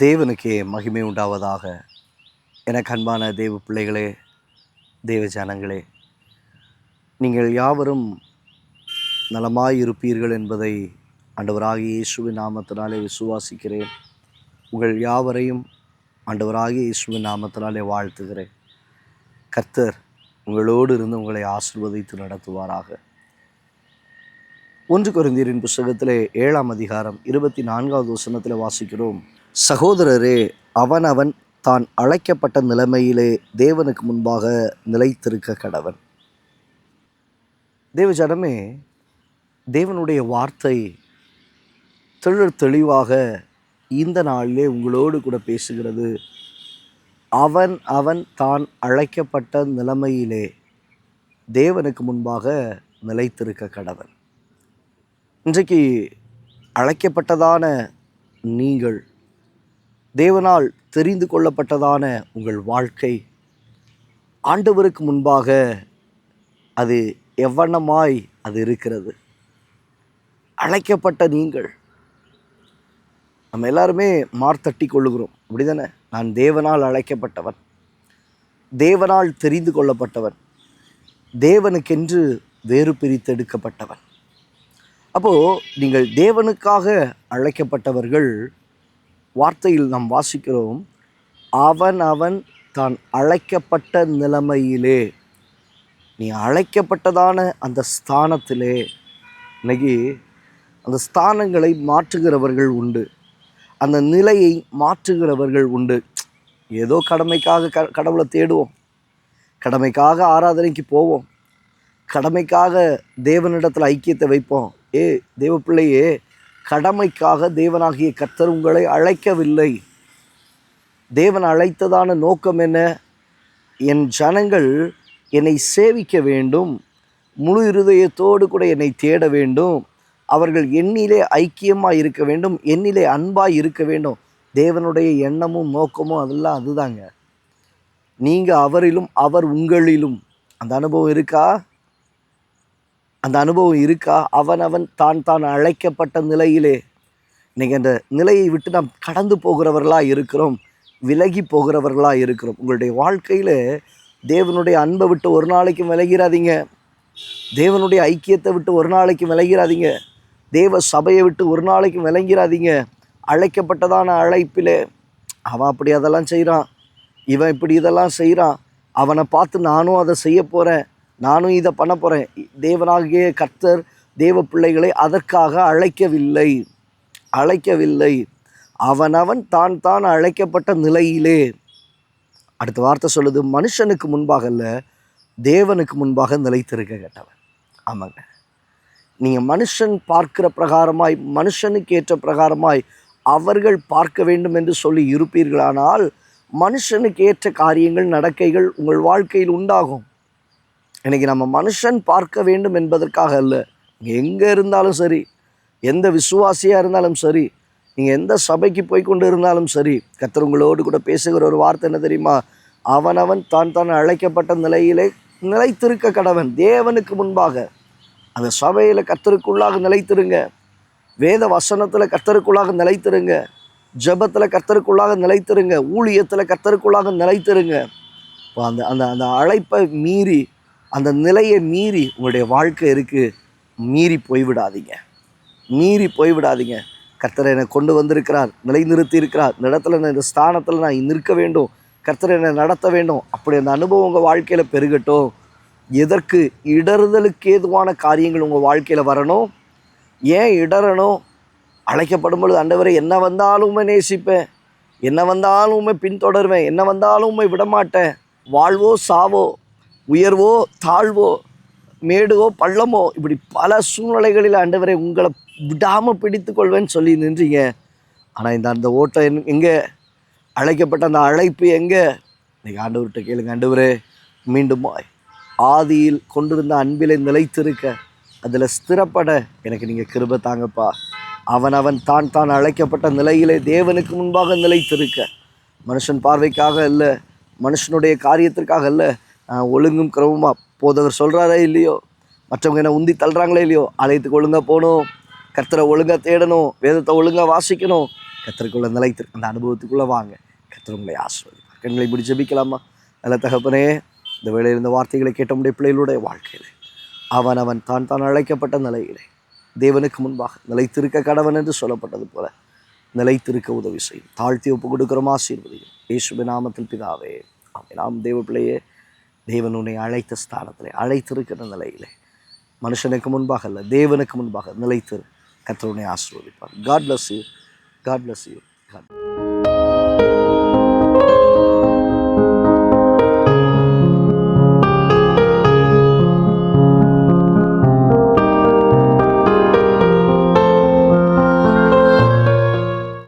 தேவனுக்கே மகிமை உண்டாவதாக. எனக்கு அன்பான தேவ பிள்ளைகளே, தேவ ஜனங்களே, நீங்கள் யாவரும் நலமாய் இருப்பீர்கள் என்பதை ஆண்டவராகிய இயேசுவின் நாமத்தினாலே விசுவாசிக்கிறேன். உங்கள் யாவரையும் ஆண்டவராகிய இயேசுவின் நாமத்தினாலே வாழ்த்துகிறேன். கர்த்தர் உங்களோடு இருந்து உங்களை ஆசீர்வதித்து நடத்துவாராக. 1 கொரிந்தியரின் புத்தகத்திலே 7ஆம் அதிகாரம் 24வது வசனத்தில் வாசிக்கிறோம். சகோதரரே, அவன் தான் அழைக்கப்பட்ட நிலைமையிலே தேவனுக்கு முன்பாக நிலைத்திருக்க கடவன். தேவ ஜனமே, தேவனுடைய வார்த்தை தெளிவாக இந்த நாளிலே உங்களோடு கூட பேசுகிறது. அவன் தான் அழைக்கப்பட்ட நிலைமையிலே தேவனுக்கு முன்பாக நிலைத்திருக்க கடவன். இன்றைக்கு அழைக்கப்பட்டதான நீங்கள், தேவனால் தெரிந்து கொள்ளப்பட்டதான உங்கள் வாழ்க்கை ஆண்டவருக்கு முன்பாக அது எவ்வண்ணமாய் அது இருக்கிறது? அழைக்கப்பட்ட நீங்கள், நம்ம எல்லாருமே மார்த்தட்டி கொள்ளுகிறோம், அப்படி தானே? நான் தேவனால் அழைக்கப்பட்டவன், தேவனால் தெரிந்து கொள்ளப்பட்டவன், தேவனுக்கென்று வேறு பிரித்தெடுக்கப்பட்டவன். அப்போது நீங்கள் தேவனுக்காக அழைக்கப்பட்டவர்கள். வார்த்தையில் நாம் வாசிக்கிறோம், அவன் தான் அழைக்கப்பட்ட நிலைமையிலே. நீ அழைக்கப்பட்டதான அந்த ஸ்தானத்திலே இன்னைக்கு அந்த ஸ்தானங்களை மாற்றுகிறவர்கள் உண்டு, அந்த நிலையை மாற்றுகிறவர்கள் உண்டு. ஏதோ கடமைக்காக கடவுளை தேடுவோம், கடமைக்காக ஆராதனைக்கு போவோம், கடமைக்காக தேவனிடத்தில் ஐக்கியத்தை வைப்போம். தேவ பிள்ளையே, கடமைக்காக தேவனாகிய கர்த்தர் உங்களை அழைக்கவில்லை. தேவன் அழைத்ததான நோக்கம் என்ன? என் ஜனங்கள் என்னை சேவிக்க வேண்டும், முழு இருதயத்தோடு கூட என்னை தேட வேண்டும், அவர்கள் என்னிலே ஐக்கியமாக இருக்க வேண்டும், என்னிலே அன்பாக இருக்க வேண்டும். தேவனுடைய எண்ணமும் நோக்கமும் அதெல்லாம் அதுதாங்க. நீங்கள் அவரிலும் அவர் உங்களிலும். அந்த அனுபவம் இருக்கா? அந்த அனுபவம் இருக்கா? அவன் தான் அழைக்கப்பட்ட நிலையிலே. இன்றைக்கி அந்த நிலையை விட்டு நாம் கடந்து போகிறவர்களாக இருக்கிறோம், விலகி போகிறவர்களாக இருக்கிறோம். உங்களுடைய வாழ்க்கையில் தேவனுடைய அன்பை விட்டு ஒரு நாளைக்கு விலகிறாதீங்க, தேவனுடைய ஐக்கியத்தை விட்டு ஒரு நாளைக்கு விலகிறாதீங்க, தேவ சபையை விட்டு ஒரு நாளைக்கு விலகிறாதீங்க. அழைக்கப்பட்டதான அழைப்பிலே அவன் அப்படி அதெல்லாம் செய்கிறான், இவன் இப்படி இதெல்லாம் செய்கிறான், அவனை பார்த்து நானும் அதை செய்ய போகிறேன், நானும் இதை பண்ண போகிறேன். தேவனாகிய கர்த்தர் தேவ பிள்ளைகளை அதற்காக அழைக்கவில்லை. அவன் தான் அழைக்கப்பட்ட நிலையிலே. அடுத்த வார்த்தை சொல்லுது, மனுஷனுக்கு முன்பாக அல்ல, தேவனுக்கு முன்பாக நிலைத்திருக்க கேட்டவன். ஆமாங்க, நீங்கள் மனுஷன் பார்க்கிற பிரகாரமாய், மனுஷனுக்கு ஏற்ற பிரகாரமாய் அவர்கள் பார்க்க வேண்டும் என்று சொல்லி இருப்பீர்களானால் மனுஷனுக்கு ஏற்ற காரியங்கள், நடக்கைகள் உங்கள் வாழ்க்கையில் உண்டாகும். இன்றைக்கி நம்ம மனுஷன் பார்க்க வேண்டும் என்பதற்காக அல்ல. நீங்கள் எங்கே இருந்தாலும் சரி, எந்த விசுவாசியாக இருந்தாலும் சரி, நீங்கள் எந்த சபைக்கு போய் கொண்டு இருந்தாலும் சரி, கர்த்தர் உங்களோடு கூட பேசுகிற ஒரு வார்த்தை என்ன தெரியுமா? அவன் தான் அழைக்கப்பட்ட நிலையிலே நிலைத்திருக்க கடவன். தேவனுக்கு முன்பாக அந்த சபையில் கர்த்தருக்குள்ளாக நிலைத்திருங்க, வேத வசனத்தில் கர்த்தருக்குள்ளாக நிலைத்திருங்க, ஜெபத்தில் கர்த்தருக்குள்ளாக நிலைத்திருங்க, ஊழியத்தில் கர்த்தருக்குள்ளாக நிலைத்திருங்க. அந்த அந்த அந்த அழைப்பை மீறி, அந்த நிலையை மீறி உங்களுடைய வாழ்க்கை இருக்குது. மீறி போய்விடாதீங்க. கர்த்தர் என்னை கொண்டு வந்திருக்கிறார், நிலைநிறுத்தி இருக்கிறார், இந்த இடத்துல நான், இந்த ஸ்தானத்தில் நான் நிற்க வேண்டும், கர்த்தர் என்னை நடத்த வேண்டும். அப்படி அந்த அனுபவம் உங்கள் வாழ்க்கையில் பெருகட்டும். எதற்கு? இடறுதலுக்கு ஏதுவான காரியங்கள் உங்கள் வாழ்க்கையில் வரணும். ஏன் இடறணும்? அழைக்கப்படும் பொழுது, ஆண்டவரே என்ன வந்தாலும் நேசிப்பேன், என்ன வந்தாலும் பின்தொடர்வேன், என்ன வந்தாலும் விடமாட்டேன், வாழ்வோ சாவோ, உயர்வோ தாழ்வோ, மேடுவோ பள்ளமோ, இப்படி பல சூழ்நிலைகளில் ஆண்டவரை உங்களை விடாமல் பிடித்து கொள்வேன்னு சொல்லி நின்றீங்க. ஆனால் அந்த ஓட்டம் எங்கே? அழைக்கப்பட்ட அந்த அழைப்பு எங்கே? இன்றைக்கி ஆண்டவர்கிட்ட கேளுங்க, ஆண்டவரே மீண்டும் ஆதியில் கொண்டிருந்த அன்பிலை நிலைத்திருக்க, அதில் ஸ்திரப்பட எனக்கு நீங்கள் கிருபை தாங்கப்பா. அவன் தான் அழைக்கப்பட்ட நிலையிலே தேவனுக்கு முன்பாக நிலைத்திருக்க, மனுஷன் பார்வைக்காக இல்லை, மனுஷனுடைய காரியத்திற்காக இல்லை, ஒழுங்கும் கிரமமா போதவர் சொல்கிறாரே இல்லையோ, மற்றவங்க என்ன உந்தி தள்ளுறாங்களே இல்லையோ, ஆலயத்துக்கு ஒழுங்காக போகணும், கர்த்தரை ஒழுங்காக தேடணும், வேதத்தை ஒழுங்காக வாசிக்கணும், கர்த்தருக்குள்ள நிலைத்திருக்கு அந்த அனுபவத்துக்குள்ளே வாங்க. கர்த்தர் உங்களை ஆசீர்வதிப்பார். கண்களை இப்படி ஜெபிக்கலாமா? நல்ல தகப்பனே, இந்த வேளையில் இந்த வார்த்தைகளை கேட்ட உடைய பிள்ளைகளுடைய வாழ்க்கையில் அவன் தான் அழைக்கப்பட்ட நிலையிலே தேவனுக்கு முன்பாக நிலைத்திருக்க கடவன் என்று சொல்லப்பட்டது போல நிலைத்திருக்க உதவி செய்யும். தாழ்த்தி ஒப்பு கொடுக்கிறோம், ஆசீர்வதியும். இயேசுவின் நாமத்தில் பிதாவே, ஆமென். நாம் தேவ பிள்ளையே, தேவன் உன்னை அழைத்த ஸ்தானத்திலே அழைத்திருக்கிற நிலையிலே மனுஷனுக்கு முன்பாக அல்ல, தேவனுக்கு முன்பாக நிலைத்திரு. கர்த்தர் உன்னை ஆசீர்வதிப்பார். God bless you. God bless you. God bless you.